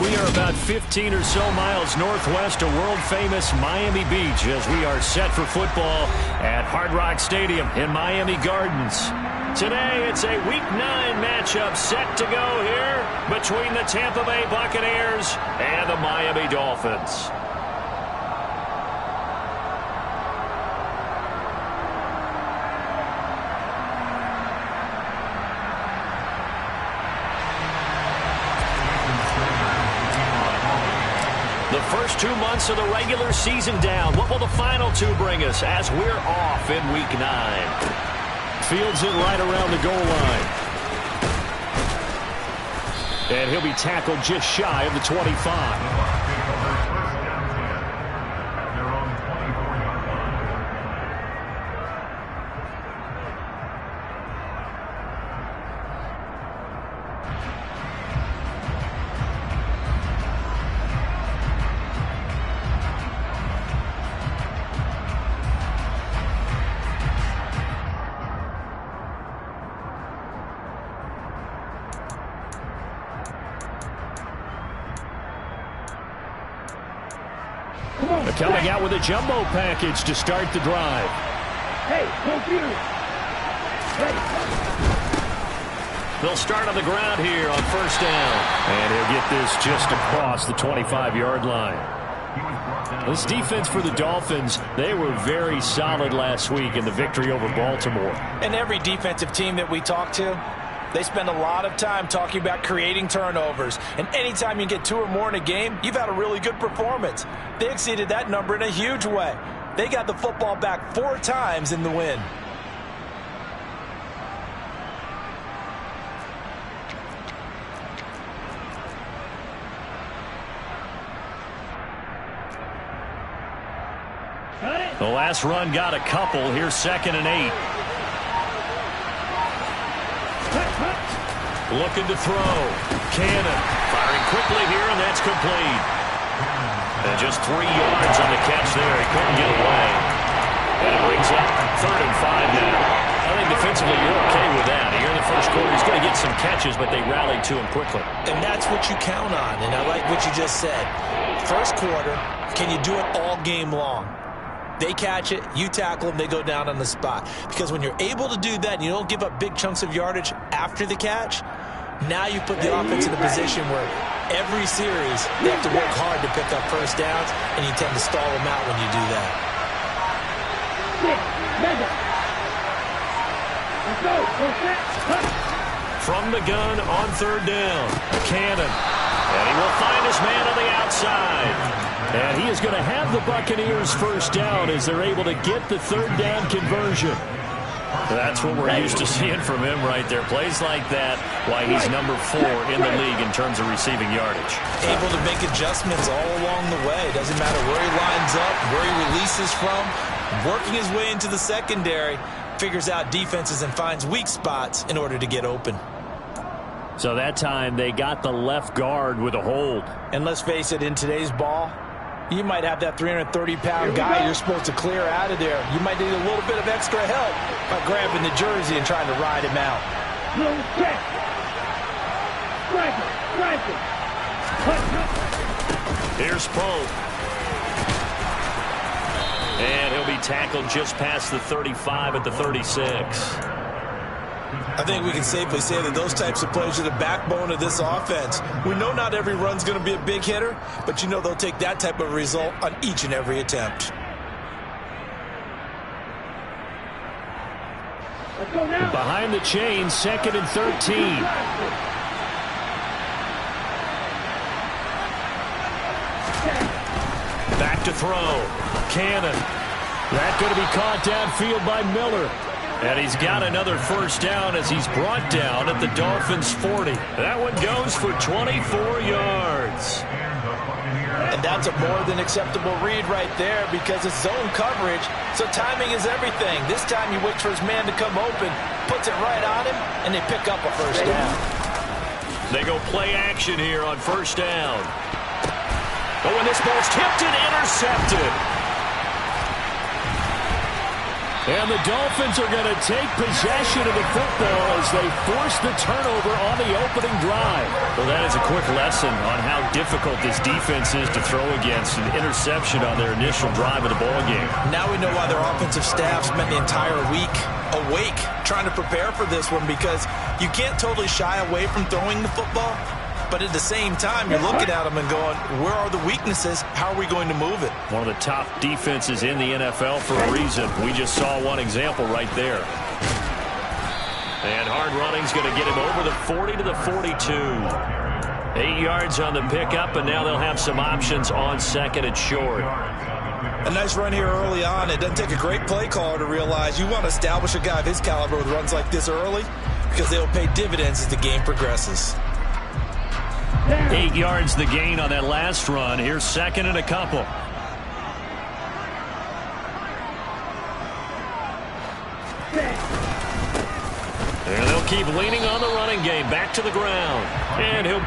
We are about 15 or so miles northwest of world-famous Miami Beach as we are set for football at Hard Rock Stadium in Miami Gardens. Today, it's a Week 9 matchup set to go here between the Tampa Bay Buccaneers and the Miami Dolphins. The first 2 months of the regular season down. What will the final two bring us as we're off in Week 9? Fields it right around the goal line. And he'll be tackled just shy of the 25. Coming out with a jumbo package to start the drive. Hey, computer. Hey. They'll start on the ground here on first down. And he'll get this just across the 25-yard line. This defense for the Dolphins, they were very solid last week in the victory over Baltimore. And every defensive team that we talk to, they spend a lot of time talking about creating turnovers. And anytime you get 2 or more in a game, you've had a really good performance. They exceeded that number in a huge way. They got the football back 4 times in the win. The last run got a couple. Here's 2nd and 8. Looking to throw. Cannon firing quickly here, and that's complete. And just 3 yards on the catch there. He couldn't get away. And it brings up 3rd and 5 now. I think defensively you're okay with that. Here in the first quarter, he's going to get some catches, but they rallied to him quickly. And that's what you count on, and I like what you just said. First quarter, can you do it all game long? They catch it, you tackle them, they go down on the spot. Because when you're able to do that and you don't give up big chunks of yardage after the catch, now you put the offense in a position where every series they have to work hard to pick up first downs, and you tend to stall them out when you do that. From the gun on 3rd down, Cannon. And he will find his man on the outside. And he is going to have the Buccaneers first down as they're able to get the 3rd down conversion. That's what we're used to seeing from him right there. Plays like that, why he's number 4 in the league in terms of receiving yardage. Able to make adjustments all along the way. Doesn't matter where he lines up, where he releases from. Working his way into the secondary, figures out defenses and finds weak spots in order to get open. So that time they got the left guard with a hold. And let's face it, in today's ball, you might have that 330-pound guy you're supposed to clear out of there. You might need a little bit of extra help by grabbing the jersey and trying to ride him out. Here's Pope. And he'll be tackled just past the 35 at the 36. I think we can safely say that those types of plays are the backbone of this offense. We know not every run's going to be a big hitter, but you know they'll take that type of result on each and every attempt. Behind the chain, 2nd and 13. Back to throw. Cannon. That going to be caught downfield by Miller. And he's got another first down as he's brought down at the Dolphins' 40. That one goes for 24 yards. And that's a more than acceptable read right there because it's zone coverage, so timing is everything. This time he waits for his man to come open, puts it right on him, and they pick up a first down. They go play action here on first down. Oh, and this ball's tipped and intercepted. And the Dolphins are going to take possession of the football as they force the turnover on the opening drive. Well, that is a quick lesson on how difficult this defense is to throw against. An interception on their initial drive of the ball game. Now we know why their offensive staff spent the entire week awake trying to prepare for this one, because you can't totally shy away from throwing the football. But at the same time, you're looking at them and going, where are the weaknesses? How are we going to move it? One of the top defenses in the NFL for a reason. We just saw one example right there. And hard running's going to get him over the 40 to the 42. 8 yards on the pickup, and now they'll have some options on second and short. A nice run here early on. It doesn't take a great play caller to realize you want to establish a guy of his caliber with runs like this early, because they'll pay dividends as the game progresses. 8 yards the gain on that last run. Here's second and a couple. And they'll keep leaning on the running game. Back to the ground. And he'll...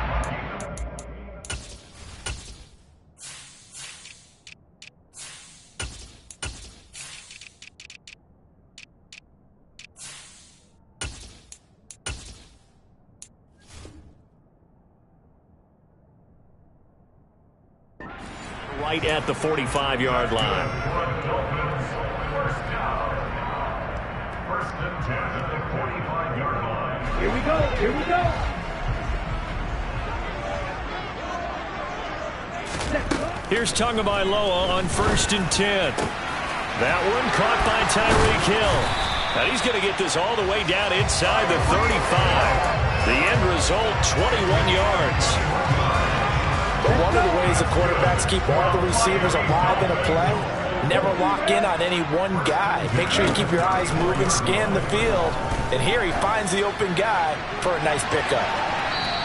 right at the 45-yard line. First and 10 at the 45-yard line. Here we go. Here we go. Here's Tagovailoa on first and 10. That one caught by Tyreek Hill. And he's going to get this all the way down inside the 35. The end result, 21 yards. But one of the ways the quarterbacks keep all the receivers alive in a play, never lock in on any one guy. Make sure you keep your eyes moving, scan the field, and here he finds the open guy for a nice pickup.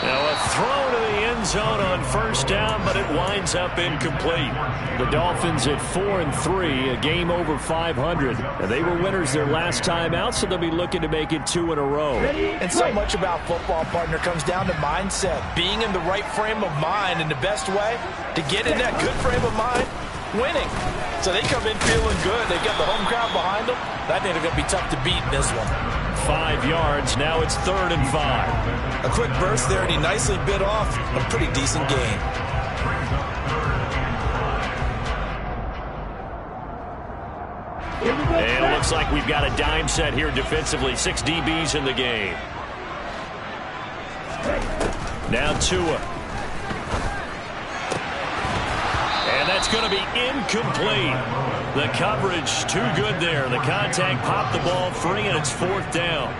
Now a throw to the end zone on first down, but it winds up incomplete. The Dolphins at 4-3, a game over 500. And they were winners their last time out, so they'll be looking to make it 2 in a row. And so much about football, partner, comes down to mindset. Being in the right frame of mind, and the best way to get in that good frame of mind, winning. So they come in feeling good. They've got the home crowd behind them. I think they're going to be tough to beat in this one. 5 yards. Now it's 3rd and 5. A quick burst there, and he nicely bit off a pretty decent gain. And it looks like we've got a dime set here defensively. 6 DBs in the game. Now Tua. And that's going to be incomplete. The coverage too good there. The contact popped the ball free, and it's 4th down.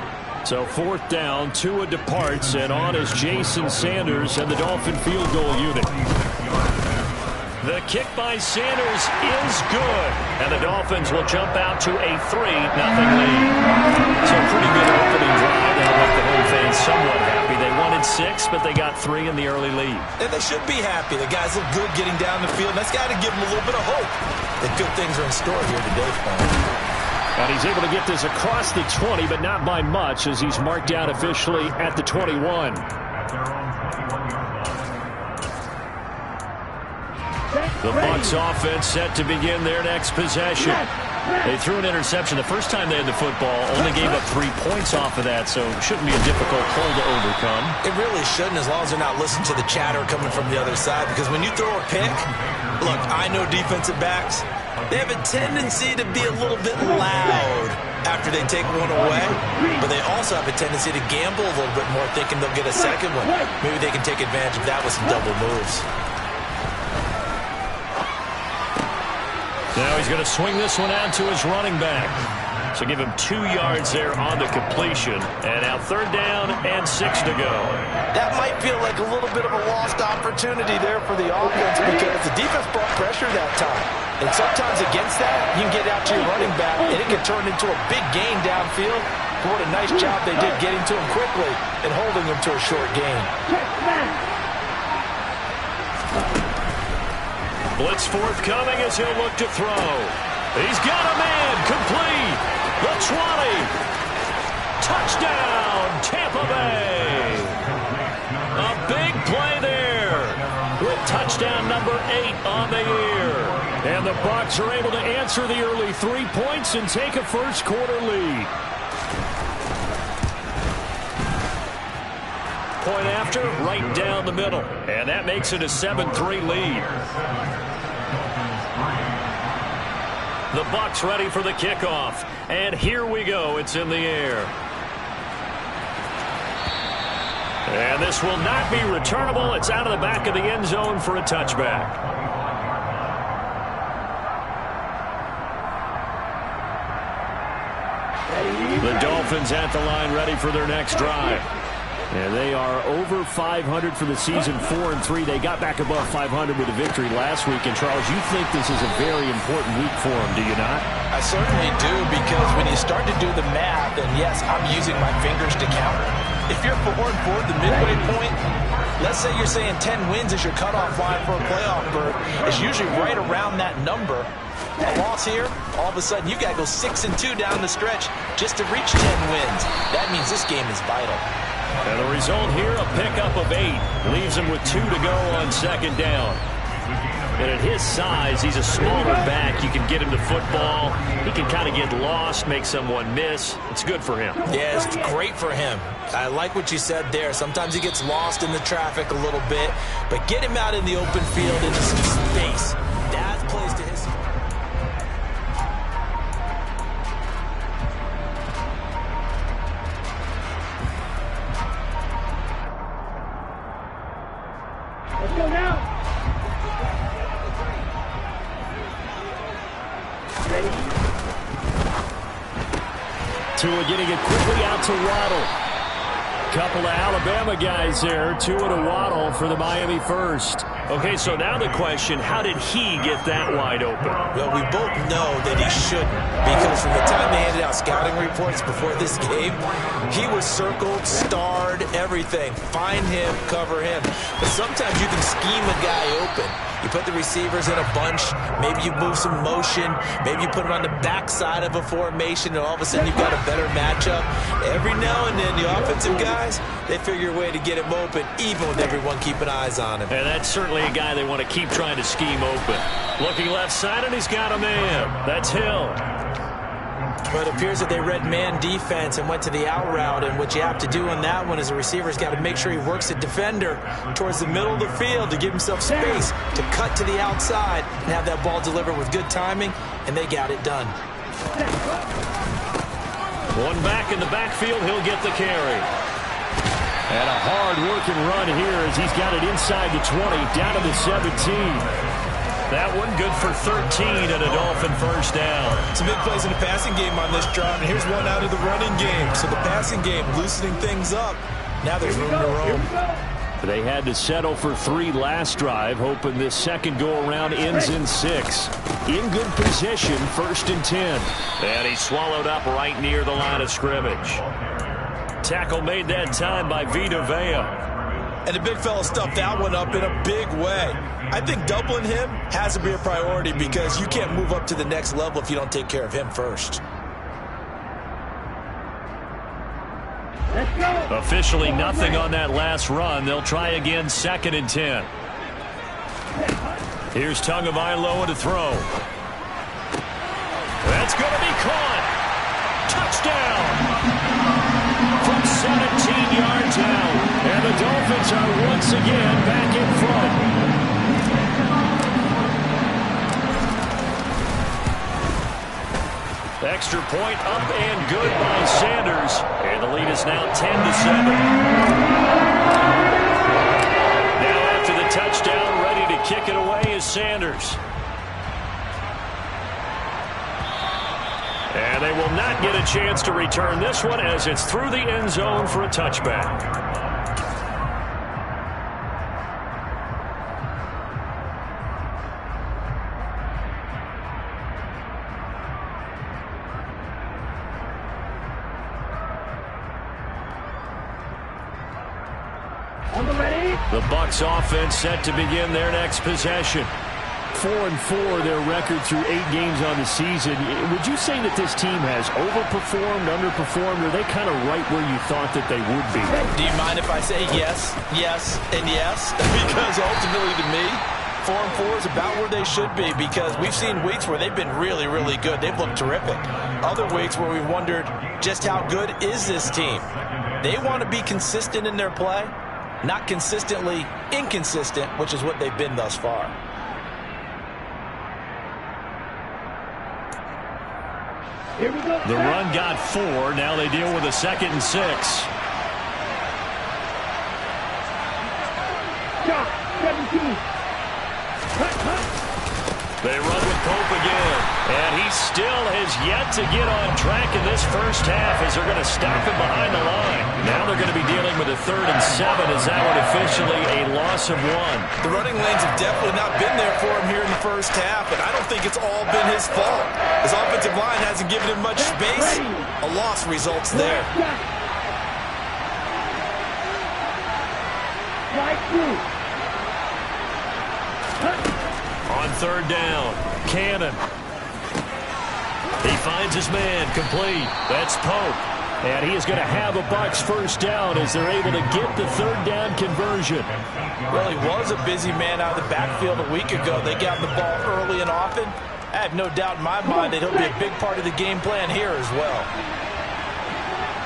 So 4th down, Tua departs, and on is Jason Sanders and the Dolphin field goal unit. The kick by Sanders is good, and the Dolphins will jump out to a 3-0 lead. So pretty good opening drive. That'll make the home fans somewhat happy. They wanted 6, but they got 3 in the early lead. And they should be happy. The guys look good getting down the field. That's got to give them a little bit of hope that good things are in store here today for them. And he's able to get this across the 20, but not by much, as he's marked out officially at the 21. The Bucs offense set to begin their next possession. They threw an interception the first time they had the football, only gave up 3 points off of that, so it shouldn't be a difficult hole to overcome. It really shouldn't, as long as they're not listening to the chatter coming from the other side, because when you throw a pick, look, I know defensive backs, they have a tendency to be a little bit loud after they take one away, but they also have a tendency to gamble a little bit more, thinking they'll get a second one. Maybe they can take advantage of that with some double moves. Now he's going to swing this one out to his running back. So give him 2 yards there on the completion. And now 3rd down and 6 to go. That might feel like a little bit of a lost opportunity there for the offense, because the defense brought pressure that time. And sometimes against that, you can get out to your running back, and it can turn into a big gain downfield. But what a nice job they did getting to him quickly and holding him to a short gain. Blitz forthcoming as he'll look to throw. He's got a man, complete. The 20. Touchdown, Tampa Bay. A big play there with touchdown number 8 on the year. And the the Bucs are able to answer the early 3 points and take a first-quarter lead. Point after, right down the middle. And that makes it a 7-3 lead. The Bucs ready for the kickoff. And here we go. It's in the air. And this will not be returnable. It's out of the back of the end zone for a touchback. The Dolphins at the line ready for their next drive. And they are over 500 for the season, 4-3. They got back above 500 with a victory last week. And, Charles, you think this is a very important week for them, do you not? I certainly do, because when you start to do the math, and yes, I'm using my fingers to count. If you're 4-4 at the midway point, let's say you're saying 10 wins is your cutoff line for a playoff berth. It's usually right around that number. A loss here, all of a sudden you got to go 6-2 down the stretch just to reach 10 wins. That means this game is vital. And the result here, a pickup of 8. Leaves him with 2 to go on second down. And at his size, he's a smaller back. You can get him to football. He can kind of get lost, make someone miss. It's good for him. Yeah, it's great for him. I like what you said there. Sometimes he gets lost in the traffic a little bit. But get him out in the open field into some space. That plays to his... Let's go now. Ready? Tua getting it quickly out to Waddle. Couple of Alabama guys there. Tua to Waddle for the Miami first. Okay, so now the question, how did he get that wide open? Well, we both know that he shouldn't, because from the time they handed out scouting reports before this game, he was circled, starred, everything. Find him, cover him. But sometimes you can scheme a guy open. You put the receivers in a bunch. Maybe you move some motion. Maybe you put them on the backside of a formation, and all of a sudden you've got a better matchup. Every now and then, the offensive guys, they figure a way to get him open, even with everyone keeping eyes on him. And that's certainly a guy they want to keep trying to scheme open. Looking left side, and he's got a man. That's Hill. But it appears that they read man defense and went to the out route, and what you have to do on that one is a receiver's got to make sure he works the defender towards the middle of the field to give himself space to cut to the outside and have that ball delivered with good timing, and they got it done. One back in the backfield, he'll get the carry. And a hard-working run here as he's got it inside the 20, down to the 17. That one good for 13 and a Dolphin first down. Some big plays in the passing game on this drive, and here's one out of the running game. So the passing game loosening things up. Now there's room to roam. They had to settle for 3 last drive, hoping this second go-around ends in 6. In good position, 1st and 10. And he swallowed up right near the line of scrimmage. Tackle made that time by Vita Vea. And the big fella stuffed that one up in a big way. I think doubling him has to be a priority, because you can't move up to the next level if you don't take care of him first. Let's go. Officially nothing on that last run. They'll try again, 2nd and 10. Here's Tagovailoa to throw. That's going to be caught. Touchdown. From 17 yards out. And the Dolphins are once again back in front. Extra point up and good by Sanders. And the lead is now 10-7. Now after the touchdown, ready to kick it away is Sanders. And they will not get a chance to return this one as it's through the end zone for a touchback. The Bucs offense set to begin their next possession. 4-4 their record through 8 games on the season. Would you say that this team has overperformed, underperformed, or are they kind of right where you thought that they would be? Do you mind if I say yes, yes, and yes? Because ultimately to me, 4-4 is about where they should be, because we've seen weeks where they've been really, really good. They've looked terrific. Other weeks where we've wondered just how good is this team. They want to be consistent in their play, not consistently inconsistent, which is what they've been thus far. Here we go. The run got 4. Now they deal with a 2nd and 6. Shot, 17. They run with Pope again. And he still has yet to get on track in this first half as they're going to stop him behind the line. Now they're going to be dealing with a 3rd and 7 as that one officially a loss of 1. The running lanes have definitely not been there for him here in the first half, but I don't think it's all been his fault. His offensive line hasn't given him much space. A loss results there. Right through. On 3rd down, Cannon. He finds his man, complete. That's Pope. And he is going to have a Bucs first down as they're able to get the 3rd down conversion. Well, he was a busy man out of the backfield a week ago. They got him the ball early and often. I have no doubt in my mind that he'll be a big part of the game plan here as well.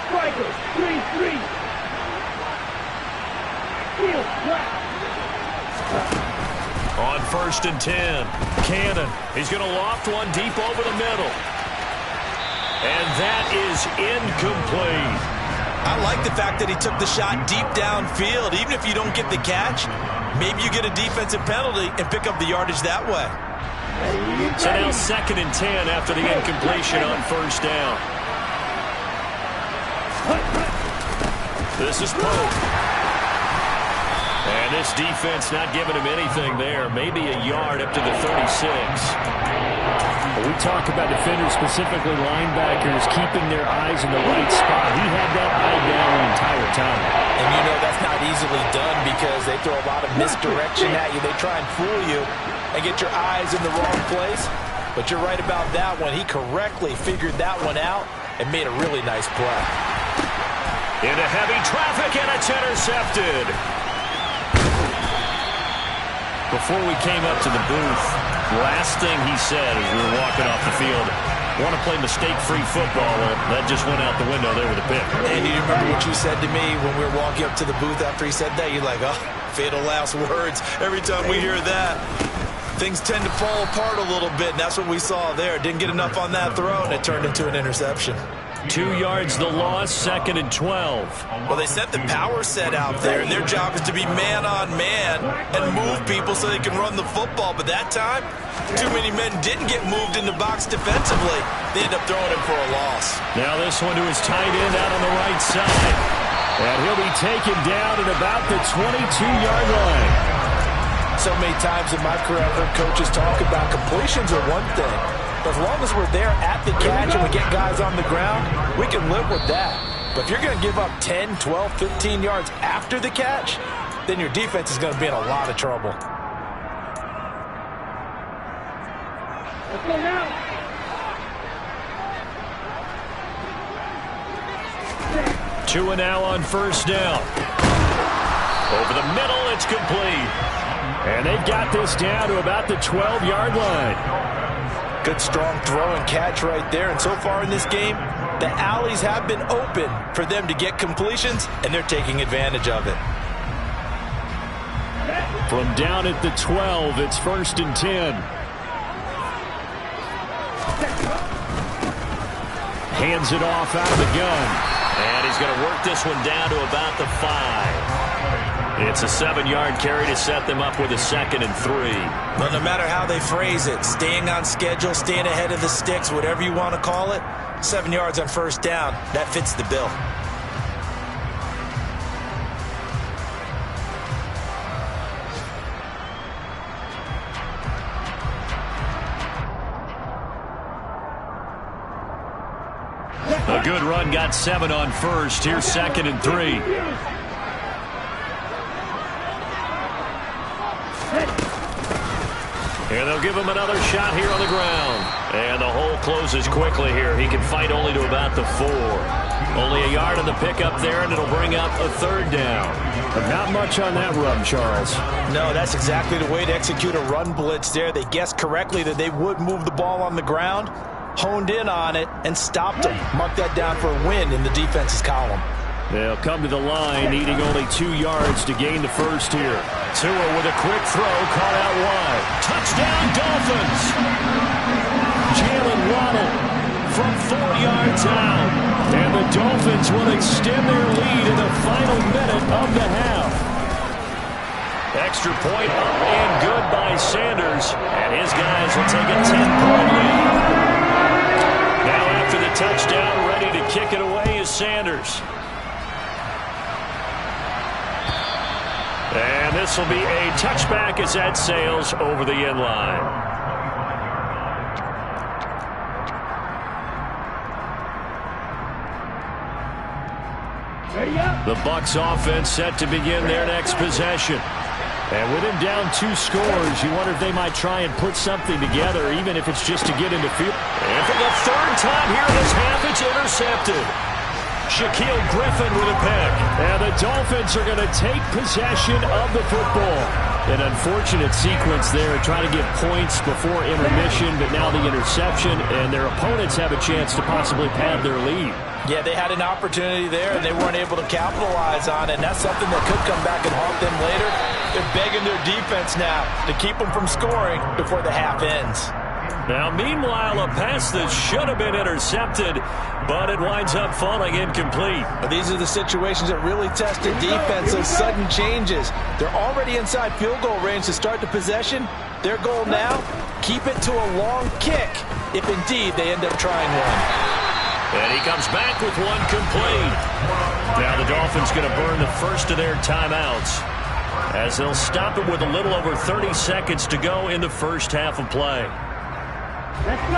Striker, 3-3. Field, left. On 1st and 10, Cannon. He's going to loft one deep over the middle. And that is incomplete. I like the fact that he took the shot deep downfield. Even if you don't get the catch, maybe you get a defensive penalty and pick up the yardage that way. So now 2nd and 10 after the incompletion on 1st down. This is Pope. And this defense not giving him anything there. Maybe a yard up to the 36. We talk about defenders, specifically linebackers, keeping their eyes in the right spot. He had that eye down the entire time. And you know that's not easily done because they throw a lot of misdirection at you. They try and fool you and get your eyes in the wrong place. But you're right about that one. He correctly figured that one out and made a really nice play. Into heavy traffic, and it's intercepted. Before we came up to the booth, last thing he said as we were walking off the field, want to play mistake-free football. Well, that just went out the window there with a pick. And you remember what you said to me when we were walking up to the booth after he said that? You're like, oh, fatal last words. Every time we hear that, things tend to fall apart a little bit, and that's what we saw there. Didn't get enough on that throw, and it turned into an interception. 2 yards the loss, 2nd and 12. Well, they sent the power set out there, and their job is to be man-on-man and move people so they can run the football. But that time, too many men didn't get moved in the box defensively. They end up throwing him for a loss. Now this one to his tight end out on the right side. And he'll be taken down at about the 22-yard line. So many times in my career, I've heard coaches talk about completions are one thing. But as long as we're there at the catch and we get guys on the ground, we can live with that. But if you're going to give up 10, 12, 15 yards after the catch, then your defense is going to be in a lot of trouble. Let's go now. Two and now on 1st down. Over the middle, it's complete. And they've got this down to about the 12-yard line. Good, strong throw and catch right there. And so far in this game, the alleys have been open for them to get completions, and they're taking advantage of it. From down at the 12, it's 1st and 10. Hands it off out of the gun. And he's going to work this one down to about the 5. It's a 7-yard carry to set them up with a 2nd and 3. Well, no matter how they phrase it, staying on schedule, staying ahead of the sticks, whatever you want to call it, 7 yards on 1st down, that fits the bill. A good run got 7 on 1st. Here's 2nd and 3. And they'll give him another shot here on the ground. And the hole closes quickly here. He can fight only to about the 4. Only a yard on the pickup there, and it'll bring up a third down. But not much on that run, Charles. No, that's exactly the way to execute a run blitz there. They guessed correctly that they would move the ball on the ground, honed in on it, and stopped them. Mark that down for a win in the defense's column. They'll come to the line, needing only 2 yards to gain the first here. Tua with a quick throw, caught out wide. Touchdown, Dolphins! Jalen Waddle from 4 yards out. And the Dolphins will extend their lead in the final minute of the half. Extra point up and good by Sanders. And his guys will take a 10-point lead. Now after the touchdown, ready to kick it away is Sanders. And this will be a touchback as that sails over the end line. The Bucs offense set to begin their next possession. And with him down 2 scores, you wonder if they might try and put something together, even if it's just to get into field. And for the 3rd time here in this half, it's intercepted. Shaquille Griffin with a pick. And the Dolphins are going to take possession of the football. An unfortunate sequence there, trying to get points before intermission, but now the interception, and their opponents have a chance to possibly pad their lead. Yeah, they had an opportunity there, and they weren't able to capitalize on it, and that's something that could come back and haunt them later. They're begging their defense now to keep them from scoring before the half ends. Now, meanwhile, a pass that should have been intercepted, but it winds up falling incomplete. These are the situations that really test a defense, those sudden changes. They're already inside field goal range to start the possession. Their goal now, keep it to a long kick, if indeed they end up trying one. And he comes back with one complete. Now the Dolphins going to burn the first of their timeouts, as they'll stop it with a little over 30 seconds to go in the first half of play. Let's go.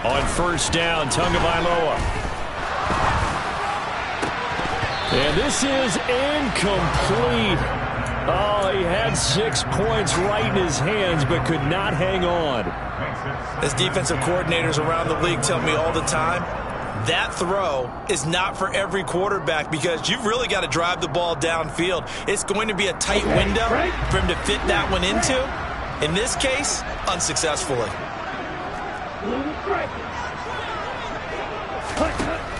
On first down, Tagovailoa. And this is incomplete. Oh, he had 6 points right in his hands, but could not hang on. As defensive coordinators around the league tell me all the time, that throw is not for every quarterback because you've really got to drive the ball downfield. It's going to be a tight window for him to fit that one into. In this case, unsuccessfully.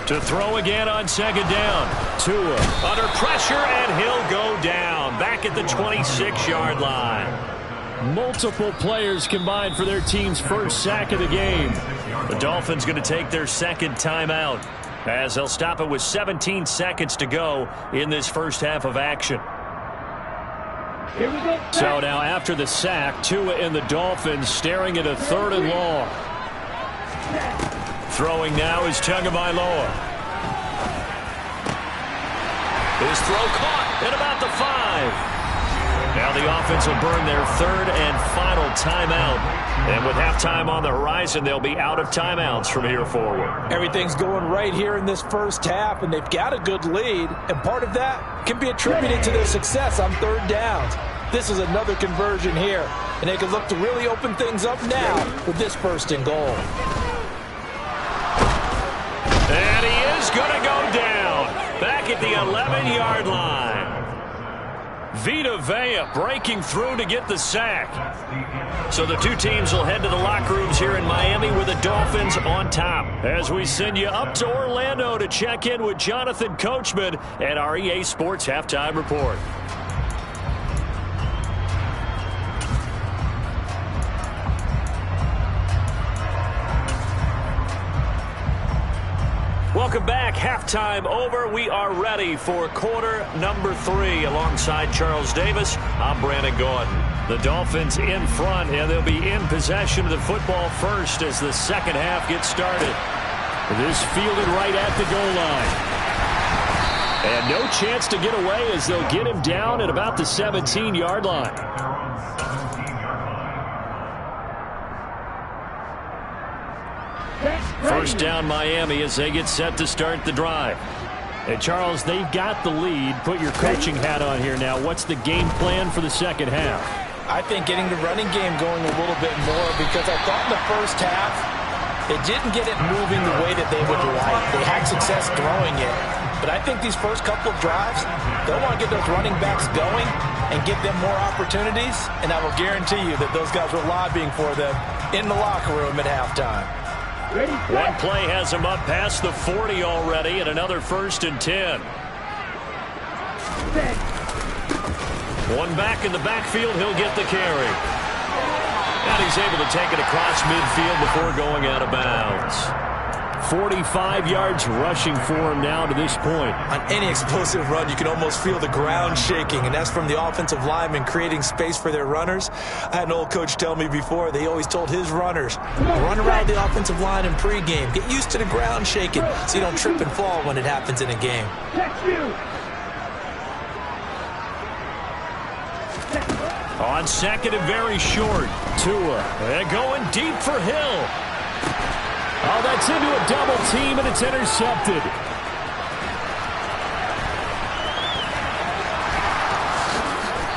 To throw again on second down. Tua under pressure, and he'll go down. Back at the 26-yard line. Multiple players combined for their team's first sack of the game. The Dolphins going to take their second timeout, as they'll stop it with 17 seconds to go in this first half of action. Here we go. So now after the sack, Tua and the Dolphins staring at a 3rd and long. Throwing now is Tagovailoa. His throw caught at about the 5. Now the offense will burn their 3rd and final timeout. And with halftime on the horizon, they'll be out of timeouts from here forward. Everything's going right here in this first half, and they've got a good lead. And part of that can be attributed to their success on 3rd downs. This is another conversion here, and they can look to really open things up now with this 1st and goal. And he is going to go down back at the 11-yard line. Vita Vea breaking through to get the sack. So the two teams will head to the locker rooms here in Miami with the Dolphins on top. As we send you up to Orlando to check in with Jonathan Coachman and our EA Sports Halftime Report. Welcome back. Halftime over. We are ready for quarter number 3. Alongside Charles Davis, I'm Brandon Gordon. The Dolphins in front, and they'll be in possession of the football first as the second half gets started. This fielded right at the goal line. And no chance to get away as they'll get him down at about the 17-yard line. First down Miami as they get set to start the drive. And Charles, they've got the lead. Put your coaching hat on here now. What's the game plan for the second half? I think getting the running game going a little bit more, because I thought in the first half it didn't get it moving the way that they would like. They had success throwing it, but I think these first couple of drives, they'll want to get those running backs going and give them more opportunities, and I will guarantee you that those guys were lobbying for them in the locker room at halftime. One play has him up past the 40 already, and another 1st and 10. One back in the backfield, he'll get the carry. And he's able to take it across midfield before going out of bounds. 45 yards rushing for him now to this point. On any explosive run, you can almost feel the ground shaking, and that's from the offensive linemen creating space for their runners. I had an old coach tell me before, they always told his runners, run around the offensive line in pregame. Get used to the ground shaking so you don't trip and fall when it happens in a game. On second and very short, Tua. They're going deep for Hill. Oh, that's into a double team, and it's intercepted.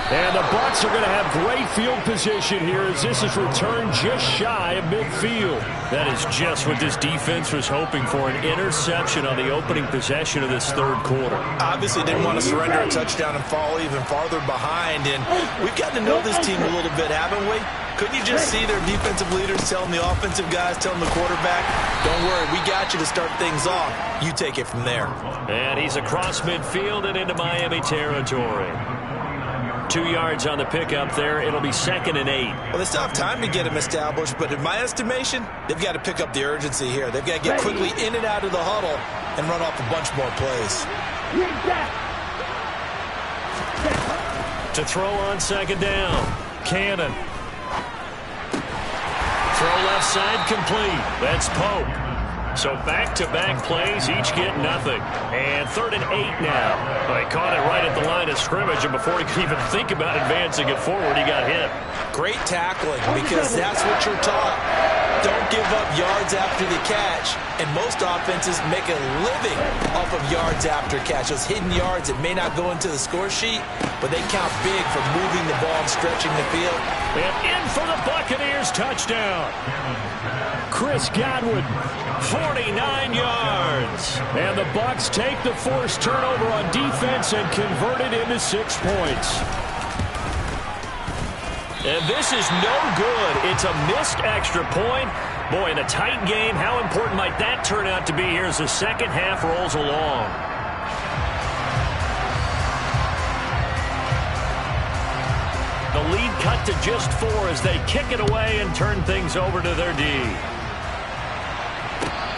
And the Bucs are going to have great field position here as this is returned just shy of midfield. That is just what this defense was hoping for, an interception on the opening possession of this third quarter. Obviously didn't want to surrender a touchdown and fall even farther behind, and we've gotten to know this team a little bit, haven't we? Couldn't you just see their defensive leaders telling the offensive guys, telling the quarterback, don't worry, we got you to start things off. You take it from there. And he's across midfield and into Miami territory. 2 yards on the pickup there. It'll be 2nd and 8. Well, they still have time to get him established, but in my estimation, they've got to pick up the urgency here. They've got to get quickly in and out of the huddle and run off a bunch more plays. To throw on 2nd down. Cannon. Throw left side complete. That's Pope. So back-to-back plays, each get nothing. And 3rd and 8 now. Well, he caught it right at the line of scrimmage, and before he could even think about advancing it forward, he got hit. Great tackling, because that's what you're taught. Don't give up yards after the catch. And most offenses make a living off of yards after catch. Those hidden yards that may not go into the score sheet, but they count big for moving the ball and stretching the field. And in for the Buccaneers touchdown. Chris Godwin, 49 yards. And the Bucs take the forced turnover on defense and convert it into 6 points. And this is no good. It's a missed extra point. Boy, in a tight game, how important might that turn out to be here as the second half rolls along? The lead cut to just 4 as they kick it away and turn things over to their D.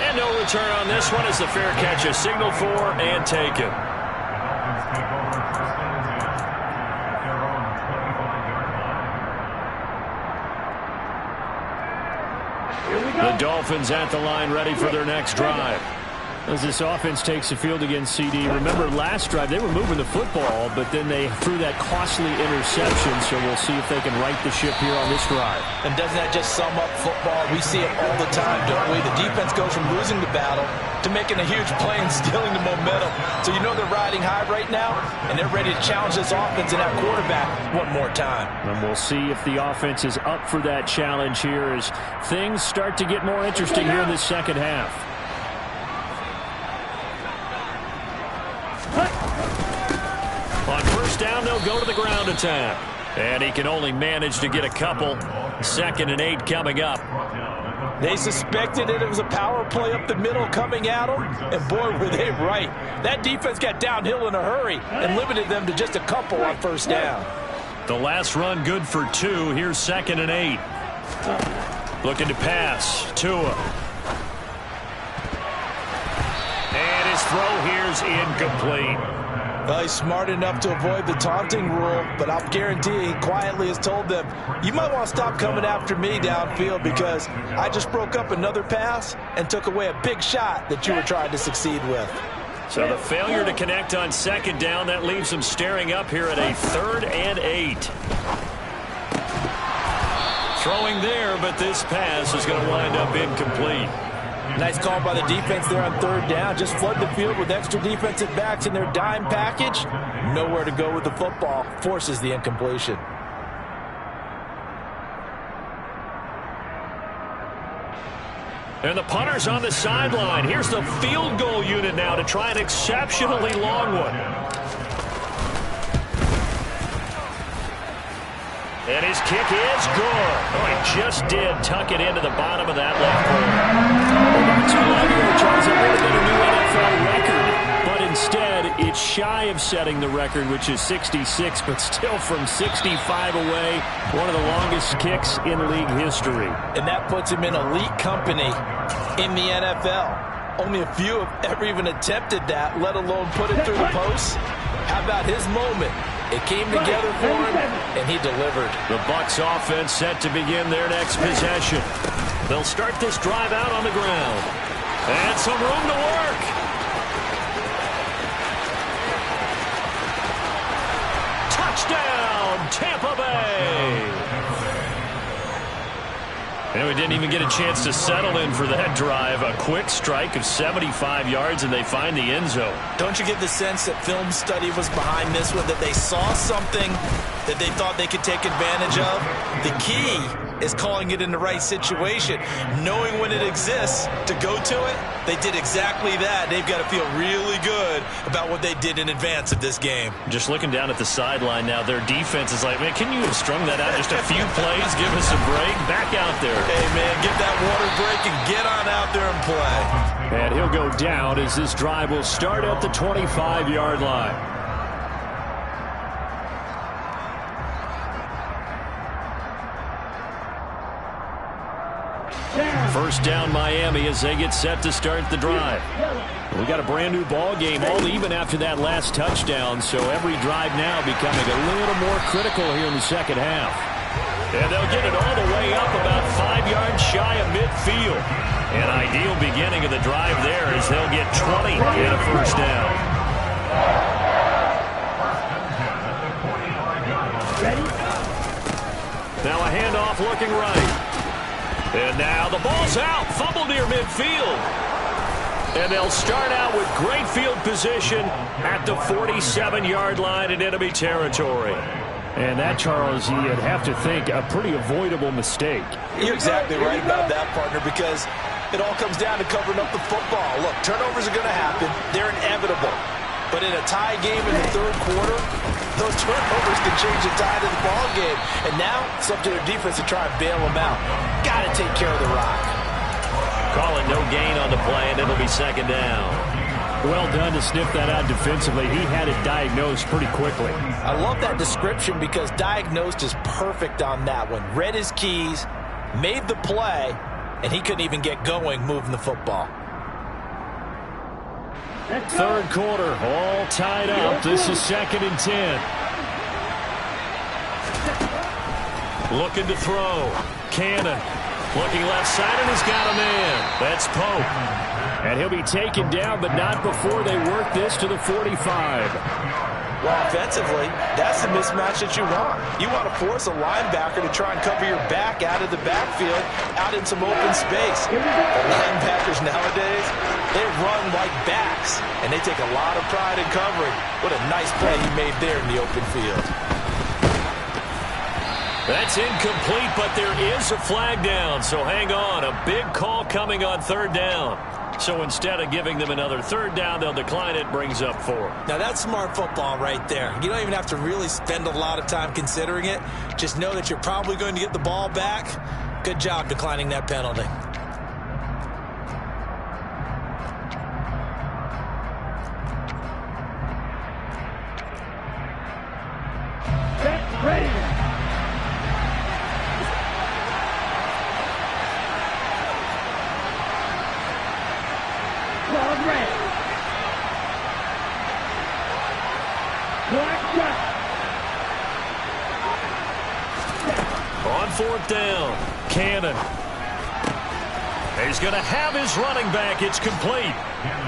And no return on this one as the fair catch is signaled for and taken. The Dolphins at the line ready for their next drive. As this offense takes the field against CD, remember last drive they were moving the football, but then they threw that costly interception, so we'll see if they can right the ship here on this drive. And doesn't that just sum up football? We see it all the time, don't we? The defense goes from losing the battle to making a huge play and stealing the momentum. So you know they're riding high right now, and they're ready to challenge this offense and that quarterback one more time. And we'll see if the offense is up for that challenge here as things start to get more interesting here in this second half. On first down, they'll go to the ground attack. And he can only manage to get a couple. 2nd and 8 coming up. They suspected it was a power play up the middle coming at them, and boy, were they right. That defense got downhill in a hurry and limited them to just a couple on first down. The last run good for 2. Here's 2nd and 8. Looking to pass. Tua. And his throw here's incomplete. Well, he's smart enough to avoid the taunting rule, but I'll guarantee he quietly has told them, you might want to stop coming after me downfield because I just broke up another pass and took away a big shot that you were trying to succeed with. So the failure to connect on 2nd down, that leaves them staring up here at a 3rd and 8. Throwing there, but this pass is going to wind up incomplete. Nice call by the defense there on 3rd down. Just flood the field with extra defensive backs in their dime package. Nowhere to go with the football. Forces the incompletion. And the punter's on the sideline. Here's the field goal unit now to try an exceptionally long one. And his kick is good. Oh, he just did tuck it into the bottom of that left corner. Well, not too long ago, Charles, it would have been a new NFL record. But instead, it's shy of setting the record, which is 66, but still from 65 away, one of the longest kicks in league history. And that puts him in elite company in the NFL. Only a few have ever even attempted that, let alone put it through the post. How about his moment? It came together for him, and he delivered. The Bucs offense set to begin their next possession. They'll start this drive out on the ground. And some room to work. Touchdown, Tampa Bay. And we didn't even get a chance to settle in for that drive. A quick strike of 75 yards, and they find the end zone. Don't you get the sense that film study was behind this one, that they saw something that they thought they could take advantage of? The key is calling it in the right situation, knowing when it exists to go to it. They did exactly that. They've got to feel really good about what they did in advance of this game. Just looking down at the sideline now, their defense is like, man, can you have strung that out just a few plays? Give us a break. Back out there. Hey, man, get that water break and get on out there and play. And he'll go down as this drive will start at the 25-yard line. First down Miami as they get set to start the drive. We got a brand new ball game, all even after that last touchdown, so every drive now becoming a little more critical here in the second half. And they'll get it all the way up about 5 yards shy of midfield. An ideal beginning of the drive there as they'll get 20 and a first down. Now a handoff looking right. And now the ball's out. Fumble near midfield. And they'll start out with great field position at the 47-yard line in enemy territory. And that, Charles, you'd have to think a pretty avoidable mistake. You're exactly right about that, partner, because it all comes down to covering up the football. Look, turnovers are going to happen. They're inevitable. But in a tie game in the third quarter, those turnovers can change the tide of the ball game. And now it's up to their defense to try and bail them out. Got to take care of the rock. Calling no gain on the play, and it'll be second down. Well done to sniff that out defensively. He had it diagnosed pretty quickly. I love that description because diagnosed is perfect on that one. Read his keys, made the play, and he couldn't even get going moving the football. Third quarter, all tied up. This is 2nd and 10. Looking to throw. Cannon. Looking left side, and he's got a man. That's Pope. And he'll be taken down, but not before they work this to the 45. Well, offensively, that's the mismatch that you want. You want to force a linebacker to try and cover your back out of the backfield, out in some open space. The linebackers nowadays, they run like backs, and they take a lot of pride in covering. What a nice play he made there in the open field. That's incomplete, but there is a flag down, so hang on. A big call coming on third down. So instead of giving them another third down, they'll decline it, brings up 4. Now, that's smart football right there. You don't even have to really spend a lot of time considering it. Just know that you're probably going to get the ball back. Good job declining that penalty. Ready. Ball red. Black shot. On fourth down, Cannon. He's going to have his running back. It's complete.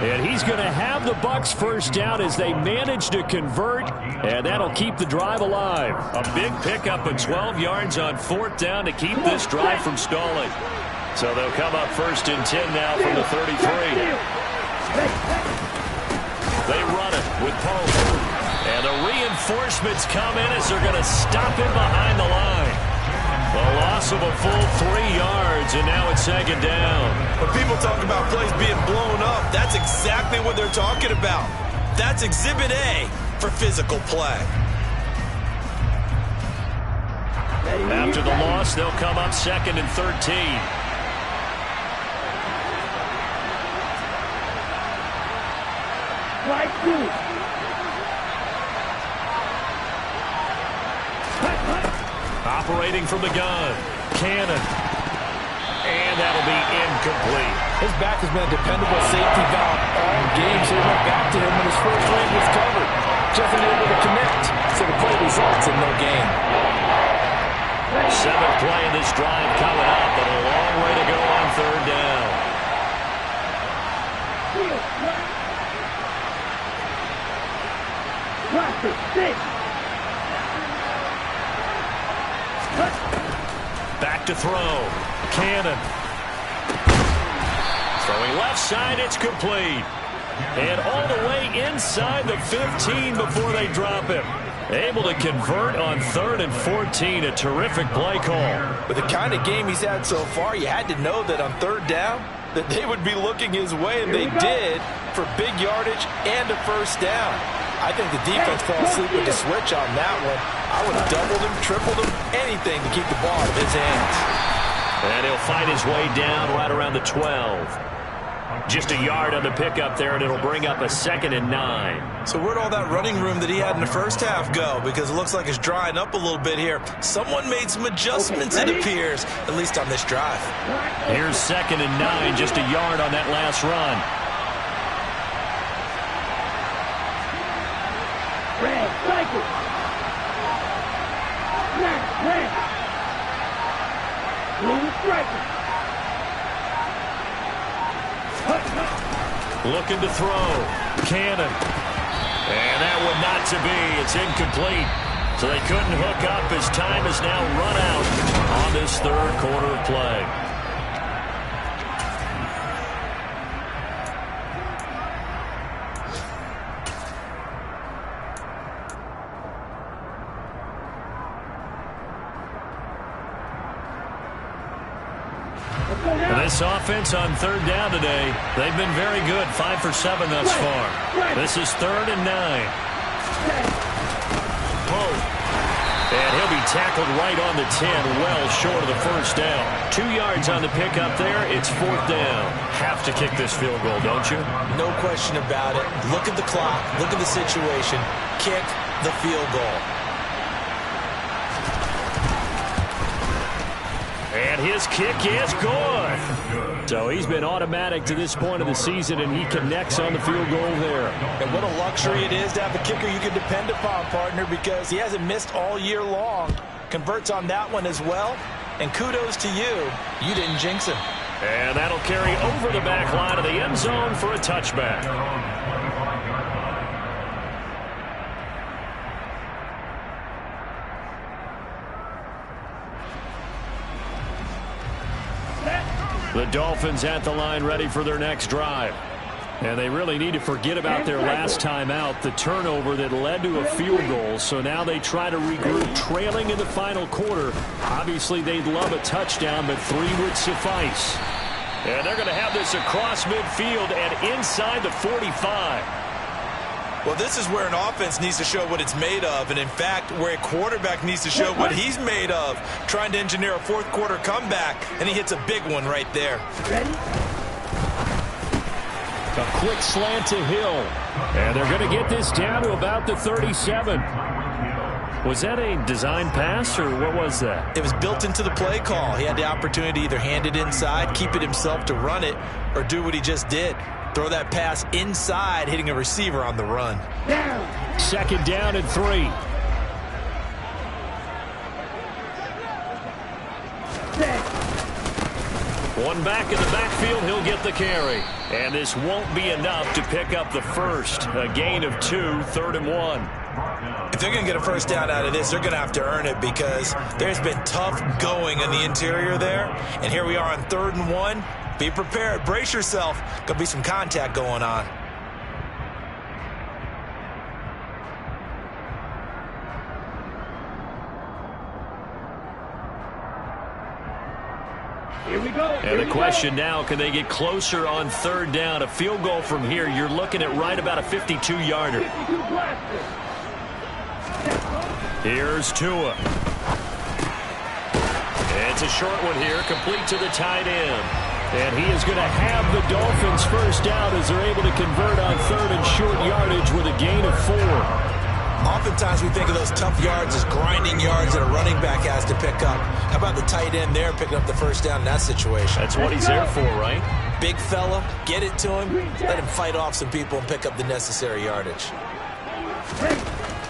And he's going to have the Bucs first down as they manage to convert, and that'll keep the drive alive. A big pickup of 12 yards on fourth down to keep this drive from stalling. So they'll come up first and 10 now from the 33. They run it with Pope. And the reinforcements come in as they're going to stop him behind the line. A loss of a full 3 yards, and now it's second down. When people talk about plays being blown up, that's exactly what they're talking about. That's Exhibit A for physical play. After the loss, they'll come up 2nd and 13. Right two. Operating from the gun, Cannon. And that'll be incomplete. His back has been a dependable safety valve all game, so he went back to him when his first read was covered. Just unable to connect, so the play results in no gain. 7th play in this drive coming up, but a long way to go on 3rd down. Back to throw. Cannon. Throwing left side, it's complete. And all the way inside the 15 before they drop him. Able to convert on 3rd and 14. A terrific play call. With the kind of game he's had so far, you had to know that on 3rd down, that they would be looking his way, and they did, for big yardage and a first down. I think the defense fell asleep with the switch on that one. I would have doubled him, tripled him, anything to keep the ball out of his hands. And he'll fight his way down right around the 12. Just a yard on the pickup there, and it'll bring up a 2nd and 9. So where'd all that running room that he had in the first half go? Because it looks like it's drying up a little bit here. Someone made some adjustments, it appears, at least on this drive. Here's 2nd and 9, just a yard on that last run. Red, cycle. Snap, red. Blue striker. Looking to throw. Cannon. And that one not to be. It's incomplete. So they couldn't hook up as time has now run out on this 3rd quarter of play. And this offense on 3rd down today, they've been very good. 5 for 7 thus far. This is 3rd and 9. And he'll be tackled right on the 10, well short of the first down. 2 yards on the pickup there. It's 4th down. Have to kick this field goal, don't you? No question about it. Look at the clock. Look at the situation. Kick the field goal. And his kick is good. So he's been automatic to this point of the season, and he connects on the field goal there. And what a luxury it is to have a kicker you can depend upon, partner, because he hasn't missed all year long. Converts on that one as well. And kudos to you. You didn't jinx him. And that'll carry over the back line of the end zone for a touchback. The Dolphins at the line ready for their next drive. And they really need to forget about their last time out, the turnover that led to a field goal. So now they try to regroup, trailing in the final quarter. Obviously, they'd love a touchdown, but 3 would suffice. And they're going to have this across midfield and inside the 45. Well, this is where an offense needs to show what it's made of, and in fact, where a quarterback needs to show what he's made of, trying to engineer a 4th quarter comeback, and he hits a big one right there. Ready? A quick slant to Hill, and they're going to get this down to about the 37. Was that a design pass, or what was that? It was built into the play call. He had the opportunity to either hand it inside, keep it himself to run it, or do what he just did. Throw that pass inside, hitting a receiver on the run. Down. 2nd down and 3. Set. One back in the backfield, he'll get the carry. And this won't be enough to pick up the first. A gain of 2, 3rd and 1. If they're going to get a first down out of this, they're going to have to earn it because there's been tough going in the interior there. And here we are on 3rd and 1. Be prepared. Brace yourself. Going to be some contact going on. Here we go. And the question now, can they get closer on third down? A field goal from here, you're looking at right about a 52-yarder. 52 blaster. Here's Tua. It's a short one here, complete to the tight end. And he is going to have the Dolphins first down as they're able to convert on third and short yardage with a gain of 4. Oftentimes we think of those tough yards as grinding yards that a running back has to pick up. How about the tight end there picking up the first down in that situation? That's what he's there for, right? Big fella, get it to him, let him fight off some people and pick up the necessary yardage.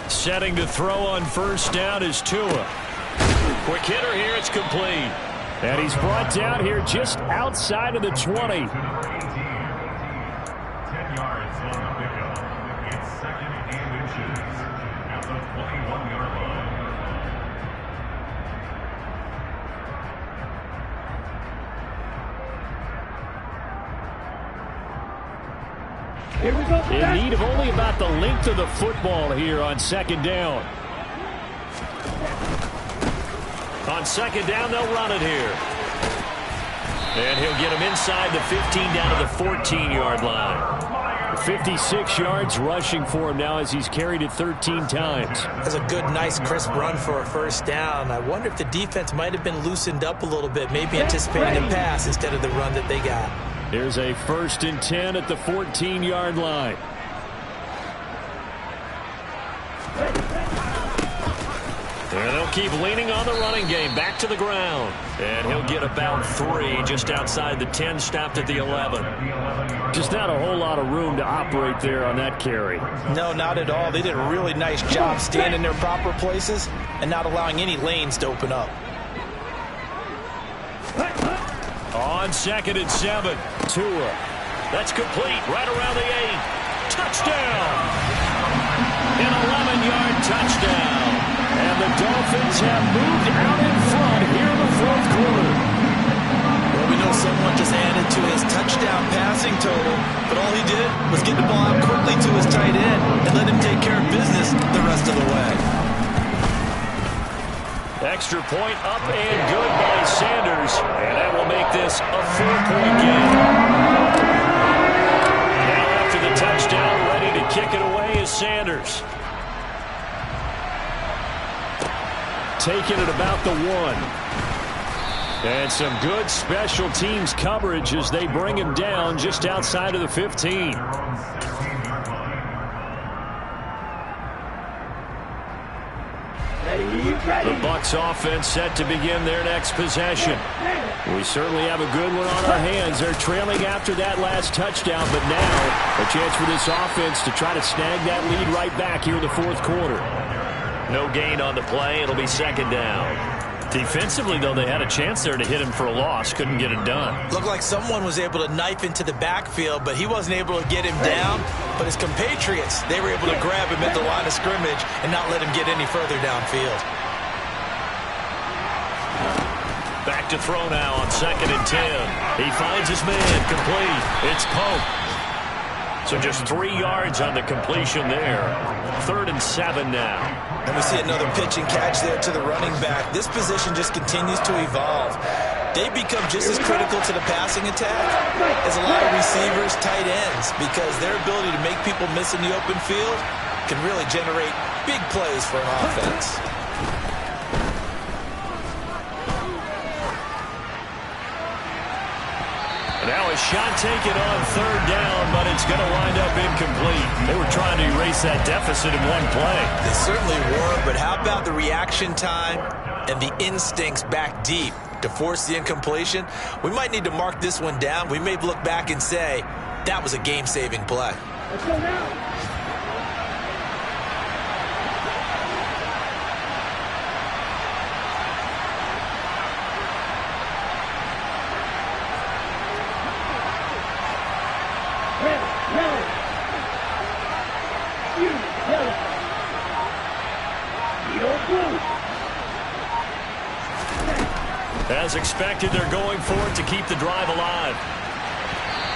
Setting to throw on first down is Tua. Quick hitter here, it's complete. And he's brought down here just outside of the 20. 10 yards on the pickup. It's second and inches at the 21-yard line. Here we go. In need of only about the length of the football here on second down. On second down, they'll run it here. And he'll get him inside the 15 down to the 14-yard line. 56 yards rushing for him now as he's carried it 13 times. That's a good, nice, crisp run for a first down. I wonder if the defense might have been loosened up a little bit, maybe anticipating a pass instead of the run that they got. There's a 1st and 10 at the 14-yard line. And they'll keep leaning on the running game. Back to the ground. And he'll get about 3 just outside the 10, stopped at the 11. Just not a whole lot of room to operate there on that carry. No, not at all. They did a really nice job staying in their proper places and not allowing any lanes to open up. On 2nd and 7, Tua. That's complete right around the 8. Touchdown! An 11-yard touchdown. And the Dolphins have moved out in front here in the 4th quarter. Well, we know someone just added to his touchdown passing total, but all he did was get the ball out quickly to his tight end and let him take care of business the rest of the way. Extra point up and good by Sanders. And that will make this a 4-point game. Now after the touchdown, ready to kick it away is Sanders. Taking it about the 1. And some good special teams coverage as they bring him down just outside of the 15. The Bucs offense set to begin their next possession. We certainly have a good one on our hands. They're trailing after that last touchdown, but now a chance for this offense to try to snag that lead right back here in the 4th quarter. No gain on the play. It'll be 2nd down. Defensively, though, they had a chance there to hit him for a loss. Couldn't get it done. Looked like someone was able to knife into the backfield, but he wasn't able to get him down. But his compatriots, they were able to grab him at the line of scrimmage and not let him get any further downfield. Back to throw now on 2nd and 10. He finds his man, complete. It's Pope. So just 3 yards on the completion there. 3rd and 7 now. And we see another pitch and catch there to the running back. This position just continues to evolve. They become just as critical to the passing attack as a lot of receivers, tight ends, because their ability to make people miss in the open field can really generate big plays for an offense. Now a shot taken on 3rd down, but it's going to wind up incomplete. They were trying to erase that deficit in one play. They certainly were, but how about the reaction time and the instincts back deep to force the incompletion? We might need to mark this one down. We may look back and say, that was a game-saving play. Let's go now. As expected, they're going for it to keep the drive alive.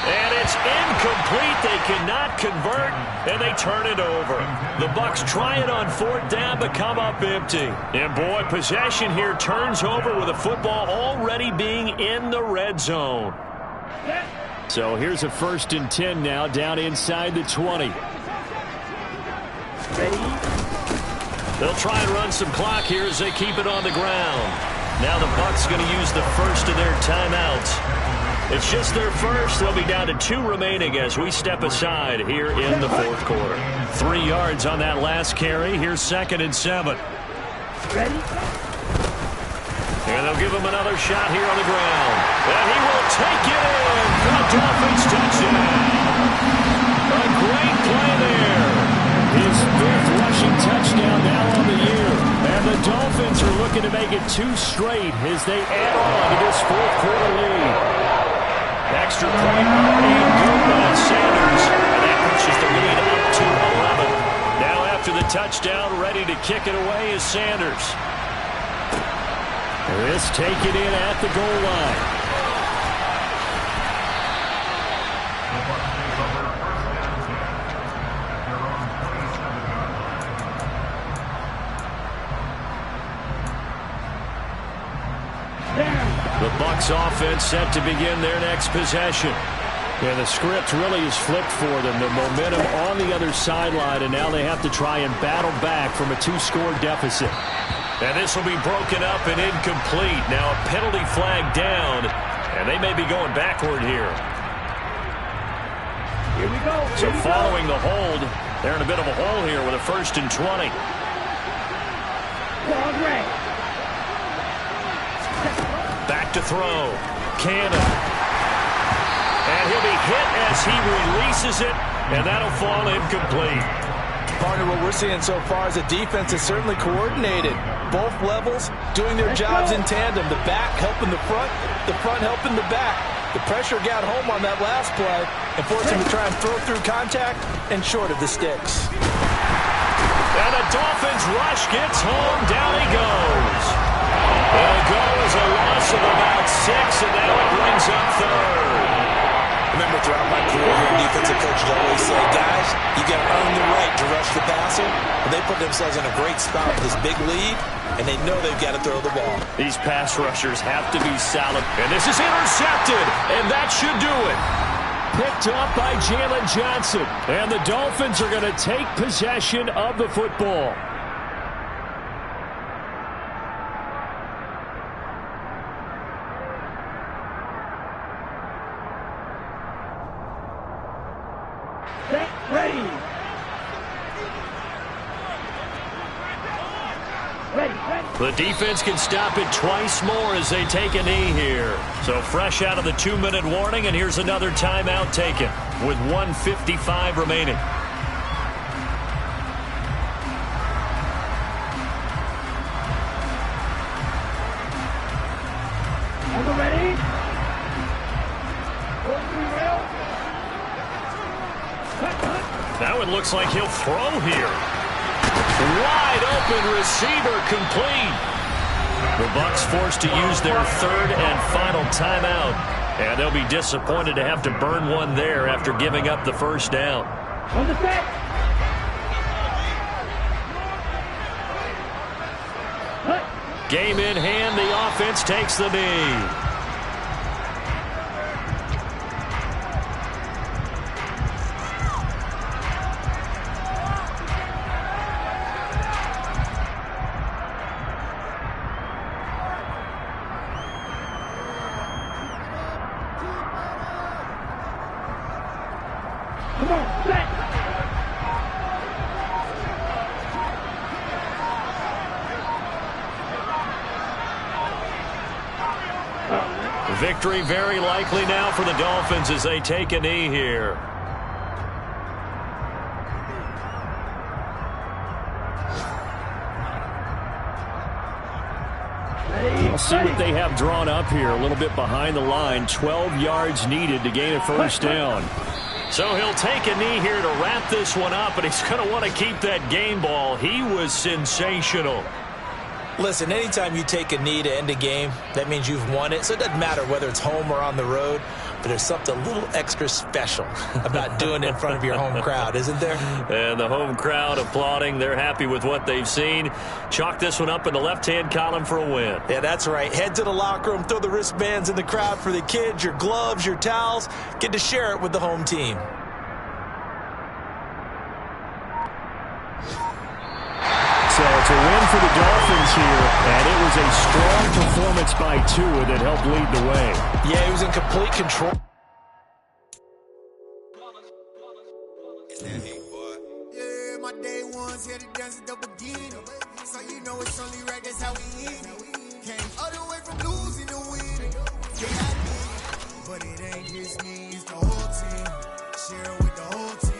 And it's incomplete. They cannot convert, and they turn it over. The Bucs try it on 4th down, but come up empty. And, boy, possession here turns over with the football already being in the red zone. So here's a 1st and 10 now, down inside the 20. They'll try and run some clock here as they keep it on the ground. Now the Bucs going to use the first of their timeouts. It's just their first. They'll be down to 2 remaining as we step aside here in the 4th quarter. 3 yards on that last carry. Here's 2nd and 7. Ready? And they'll give him another shot here on the ground. And he will take it in for the Dolphins touchdown. A great play there. His 5th rushing touchdown now on the year. And the Dolphins are looking to make it 2 straight as they add on to this 4th quarter lead. Extra point aimed good by Sanders. And that pushes the lead up to 11. Now after the touchdown, ready to kick it away is Sanders. This taken in at the goal line. The Bucs offense set to begin their next possession. And the script really is flipped for them. The momentum on the other sideline, and now they have to try and battle back from a 2-score deficit. And this will be broken up and incomplete. Now a penalty flag down, and they may be going backward here. Here we go. So following the hold, they're in a bit of a hole here with a 1st and 20. Back to throw. Cannon. And he'll be hit as he releases it, and that'll fall incomplete. Partner, what we're seeing so far is the defense is certainly coordinated. Both levels doing their jobs in tandem. The back helping the front helping the back. The pressure got home on that last play and forced him to try and throw through contact and short of the sticks. And the Dolphins rush gets home. Down he goes. And a goal is a loss of about 6, and now it brings up 3rd. Remember, throughout my career here, defensive coaches always say, guys, you got to earn the right to rush the passer. And they put themselves in a great spot with this big lead, and they know they've got to throw the ball. These pass rushers have to be solid. And this is intercepted, and that should do it. Picked up by Jalen Johnson. And the Dolphins are going to take possession of the football. Ready. The defense can stop it twice more as they take a knee here. So fresh out of the 2-minute warning, and here's another timeout taken with 1:55 remaining. Ready? Now it looks like he'll throw here. Wide open receiver complete. The Bucs forced to use their 3rd and final timeout. And they'll be disappointed to have to burn one there after giving up the 1st down. On the set. Game in hand, the offense takes the knee. Come on, set. Victory very likely now for the Dolphins as they take a knee here. We'll see what they have drawn up here. A little bit behind the line. 12 yards needed to gain a 1st down. So he'll take a knee here to wrap this one up, and he's going to want to keep that game ball. He was sensational. Listen, anytime you take a knee to end a game, that means you've won it. So it doesn't matter whether it's home or on the road. but there's something a little extra special about doing it in front of your home crowd, isn't there? And the home crowd applauding. They're happy with what they've seen. Chalk this one up in the left-hand column for a win. Yeah, that's right. Head to the locker room, throw the wristbands in the crowd for the kids, your gloves, your towels. Get to share it with the home team. So it's a win for the Dolphins here, and it was a strong performance by Tua that helped lead the way. Yeah, he was in complete control. Yeah, my day ones here to dance at the beginning. So you know it's only right, that's how we end it. Came all the way from losing to winning. Yeah, I did. But it ain't just me, it's the whole team. Share it with the whole team.